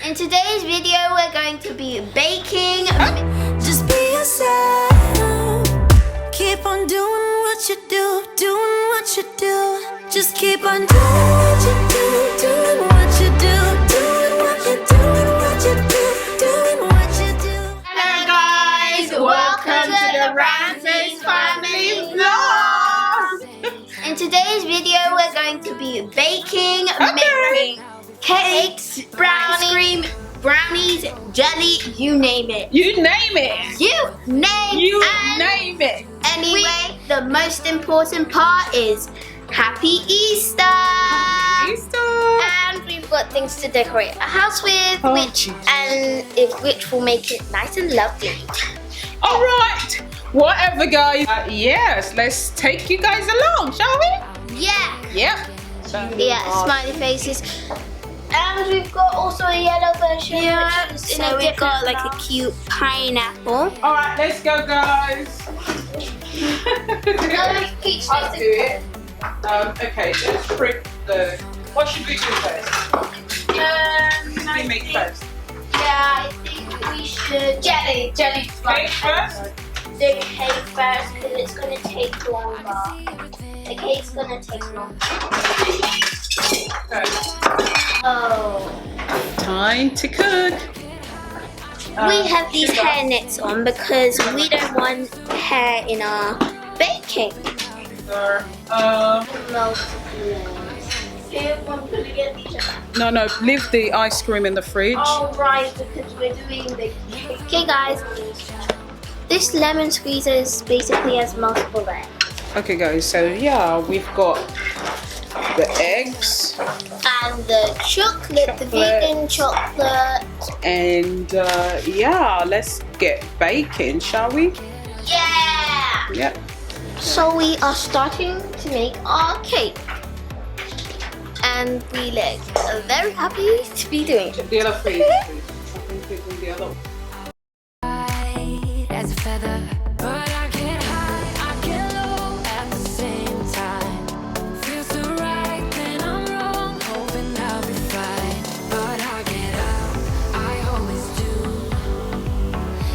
In today's video, we're going to be baking. Just be yourself. Keep on doing what you do, doing what you do. Just keep on doing what you do, doing what you do, doing what you do, what you do, doing what you do. Hello guys, welcome to the Ramses Family Vlog. In today's video, we're going to be baking, making cakes, brownies, jelly, you name it. You name it. You name it. Anyway, the most important part is Happy Easter. Easter. And we've got things to decorate our house with, which will make it nice and lovely. All right. Whatever, guys. Yes, let's take you guys along, shall we? Yeah. Yep. Yeah, smiley faces. And we've got also a yellow version. Yeah, So we've got like a cute pineapple. All right, let's go, guys. I'll do it. Okay, let's prick the. What should we do first? What do we make first? Yeah, I think we should jelly Cake first. the cake first because it's gonna take longer. The cake's gonna take longer. Okay. Oh. Time to cook. We have these Sugar. hair nets on because we don't want hair in our baking. Sugar. No, leave the ice cream in the fridge. Oh right, because we're doing the cake. Okay guys, this lemon squeezer is basically has multiple layers. Okay, guys. So yeah, we've got the eggs And the chocolate, the vegan chocolate. and yeah, let's get baking, shall we? Yeah! Yep. So we are starting to make our cake. And we are very happy to be doing it. The other three. The other. As a feather, but I get high, I get low at the same time. Feels so right, then I'm wrong, hoping I'll be fine. But I get out, I always do.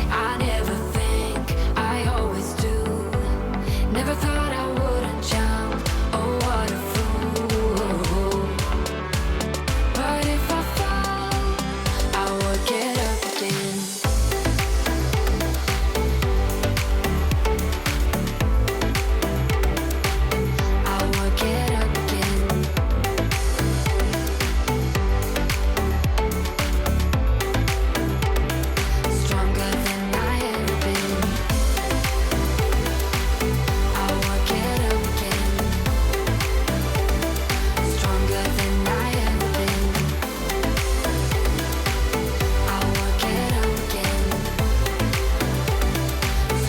I never think, I always do. Never thought I wouldn't jump, oh what a fool. But if I fall, I would get up again. I would get up again. Stronger than I ever been. I would get up again. Stronger than I ever been. I would get up again.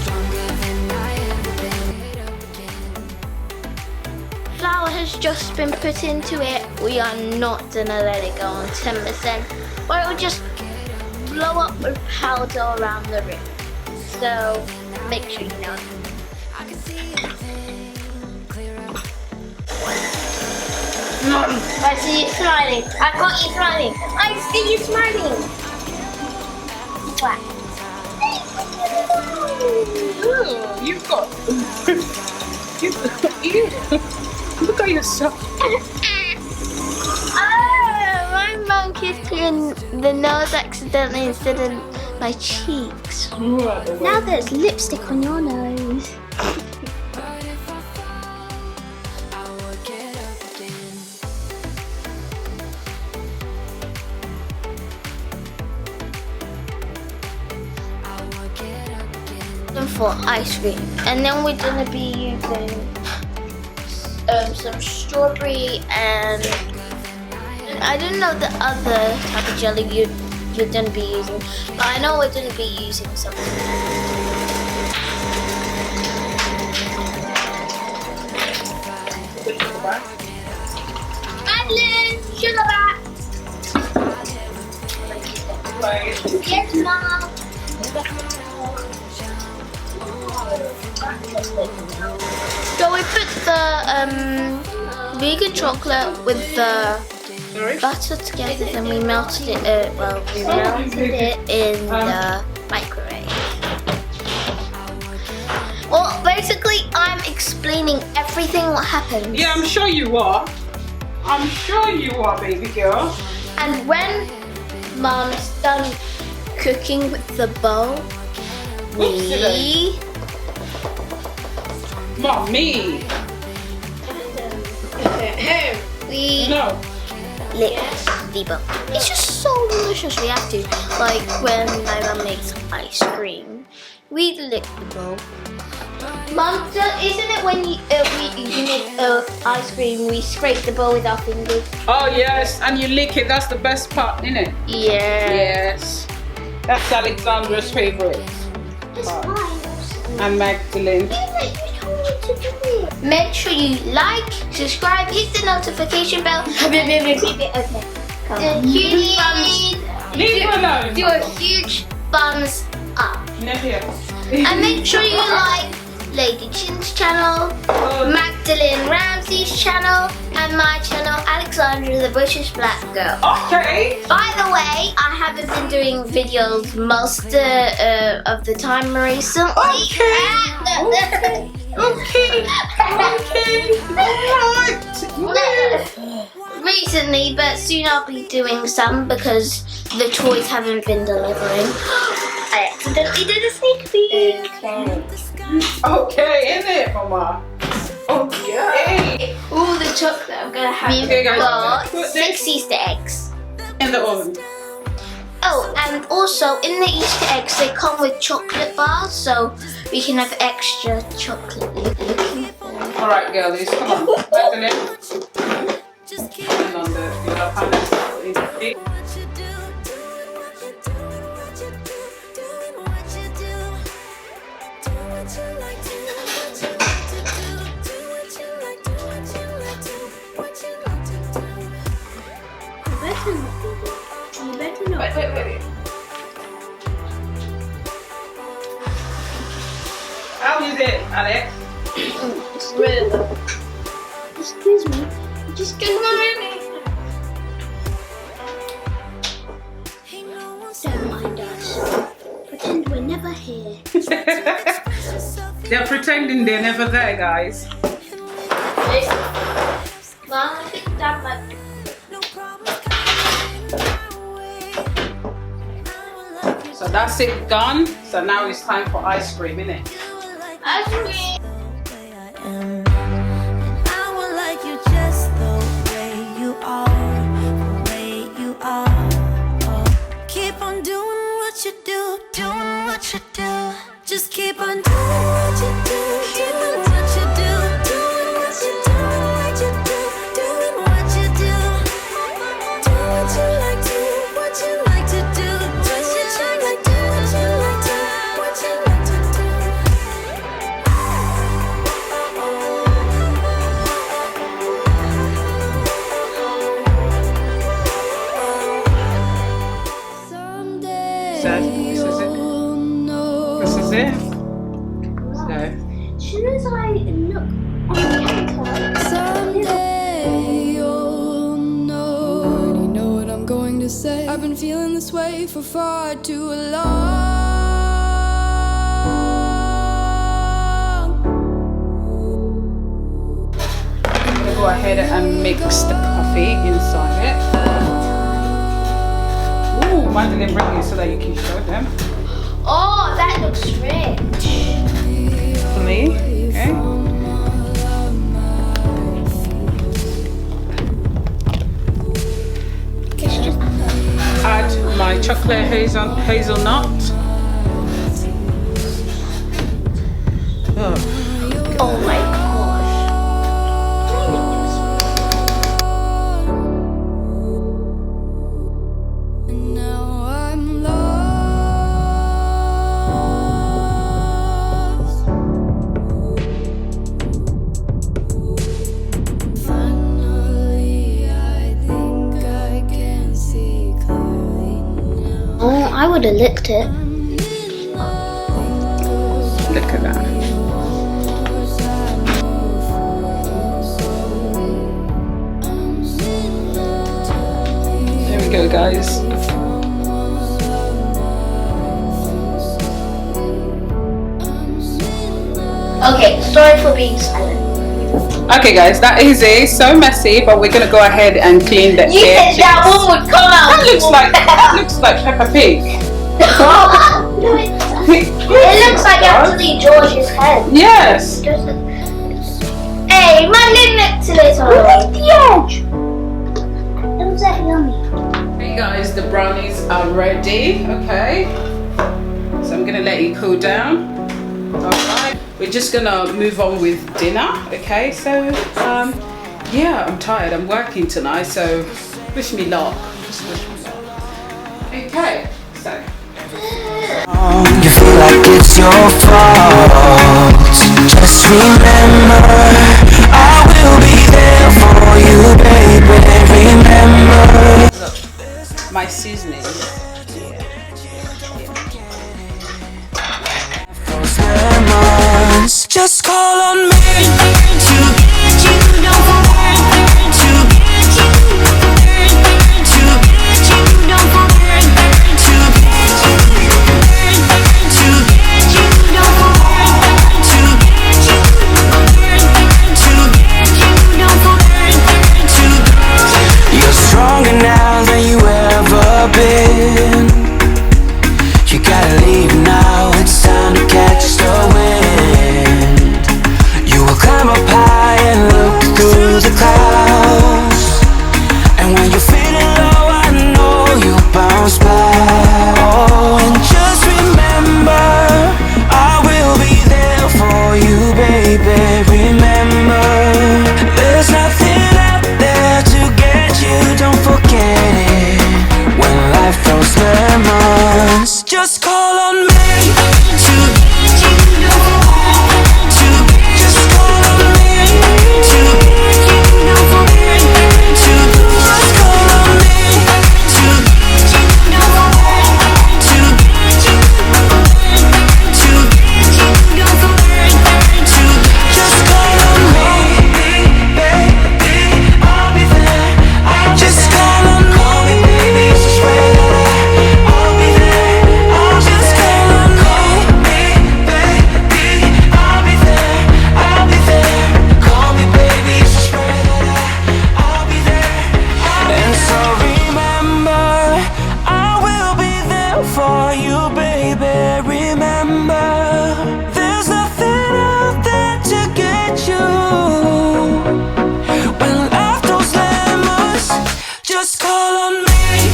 Stronger than I ever been. Get up again. Flour has just been put into it. We are not gonna let it go on 10%, or it will just blow up with powder around the rim. So make sure you know. I can see everything clearer. I see you smiling. I got you smiling. I see you smiling. What? Ooh, you've got. you look at yourself. Oh, my mum kissed you in the nose accidentally instead of my cheeks. Now there's lipstick on your nose. But if I fall, I would get up again. I would get up again. For ice cream, and then we're gonna be using some strawberry and I don't know the other type of jelly you're gonna be using, but I know we're gonna be using something. Madeline, sugar back. Yes, mom. So we put the vegan chocolate with the Sorry? butter together, then we melted it. We melted it in the microwave. Well, basically, I'm explaining everything what happened. Yeah, I'm sure you are. I'm sure you are, baby girl. And when Mom's done cooking with the bowl, we Mommy. No. lick the bowl. It's just so delicious. We have to. Like when my mom makes ice cream, we lick the bowl. Mom, isn't it when you make ice cream, we scrape the bowl with our fingers? Oh yes, and you lick it. That's the best part, isn't it? Yeah. Yes. That's Alexandra's favorite. And Magdalene. Make sure you like, subscribe, hit the notification bell. Okay. Huge thumbs. Leave it alone. Do a huge thumbs up. Never here. And make sure you like Lady Chin's channel, Magdalene Ramsey's channel, and my channel, Alexandra the British Black Girl. Okay. By the way, I haven't been doing videos most of the time recently. Okay. Alright. Recently, but soon I'll be doing some because the toys haven't been delivering. I accidentally did a sneak peek. Okay, in it, Mama. Okay. All the chocolate I'm gonna have. Okay, guys, got put 6 this Easter eggs. in the oven. Oh, and also in the Easter eggs they come with chocolate bars, so we can have extra chocolate looking for. Alright, girlies, come on. Magdalene. And on the yellow panel. Wait. How is it, Alex? It's really good. Excuse me. Just give me. Don't mind us. Pretend we're never here. They're pretending they're never there, guys. Mom, pick that up. So that's it done. So now it's time for ice cream, innit? Ice cream. Just keep on doing what you do, doing what you do, doing what you do, what you do, doing what you do. Do what you like to, what you like to do, what you like to, what you like to, what you like to do. Someday. So this is it. This is it. So As soon as I look on the counter, Someday you'll know. Already know what I'm going to say. I've been feeling this way for far too long. I'm gonna go ahead and mix the coffee inside it. Ooh, Magdalene, bring it so that you can show them. oh, that looks rich. For me, okay. Add my chocolate hazelnut. Oh. Oh my gosh. And now I'm lost. Finally, I think I can see clearly now. Oh, I would have licked it. Look at that. go, guys. Okay, sorry for being silent. Okay, guys, that is it. So messy, but we're gonna go ahead and clean the You said edges. that one would come out. That looks like Peppa Pig. No, it looks like actually George's head. Yes. Hey, manipulator. Look at the edge. It was that yummy. Hey guys, the brownies are ready. Okay, so I'm gonna let it cool down. All right, we're just gonna move on with dinner. Okay, so yeah, I'm tired. I'm working tonight, so wish me luck. Just wish me luck. Okay, so. You feel like it's your fault. Just remember, I will be there for you, baby. Remember. My seasoning. Those lemons. Just call on me to get you. Don't forget to get you. To get you. Don't forget to get you. To get you. Don't forget to get you. To get you. Don't forget to get you. You're stronger now than you ever been. You gotta leave now, it's time to catch the wind. You will climb up high and look through the clouds. And when you're feeling low, I know you'll bounce back. Oh, and just remember, I will be there for you, baby. Remember, there's nothing out there to get you, don't forget it. When life throws lemons, just call on me to get you. To just call on me to get you. Don't forget to just call on me to get you. Don't forget to get you. To get you. Don't forget to just call on me, baby. I'll be there. Just call on me, baby. Just wait. I'll be there. I'll just call on me, baby. I'll be there. I'll be there. Call me, baby. Just wait. I'll be there. And so remember, I will be there for you, baby. Remember, there's nothing out there to get you. When life throws lemons, just call on me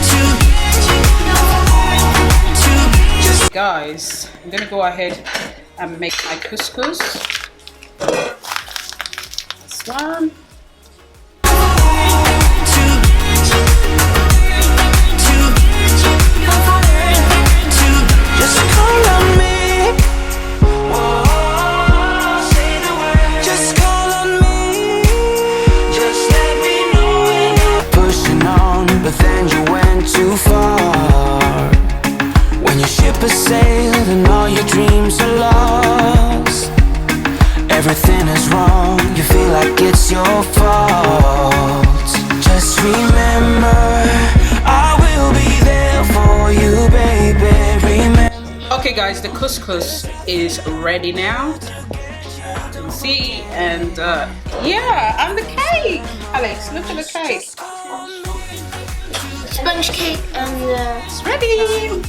to get you. To just Guys, I'm gonna go ahead and make my couscous. This one. just call on me. Whoa, say the word. Just call on me. Just let me know when you're pushing on, but then you went too far. When your ship has sailed and all your dreams are lost, everything is wrong, you feel like it's your fault. Just remember, I will be there for you, baby. Remember. Okay guys, the couscous is ready now. You can see, and yeah, and the cake. Alex, look at the cake. Sponge cake and It's ready.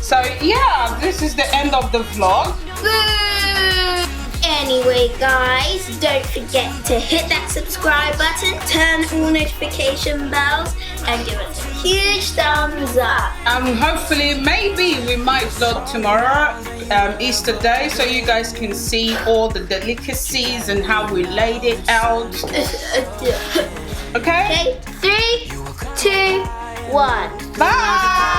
So yeah, this is the end of the vlog. Anyway guys, don't forget to hit that subscribe button, turn all notification bells and give us a huge thumbs up. Hopefully, maybe we might vlog tomorrow, Easter Day, so you guys can see all the delicacies and how we laid it out. Okay? Okay, 3, 2, 1. Bye!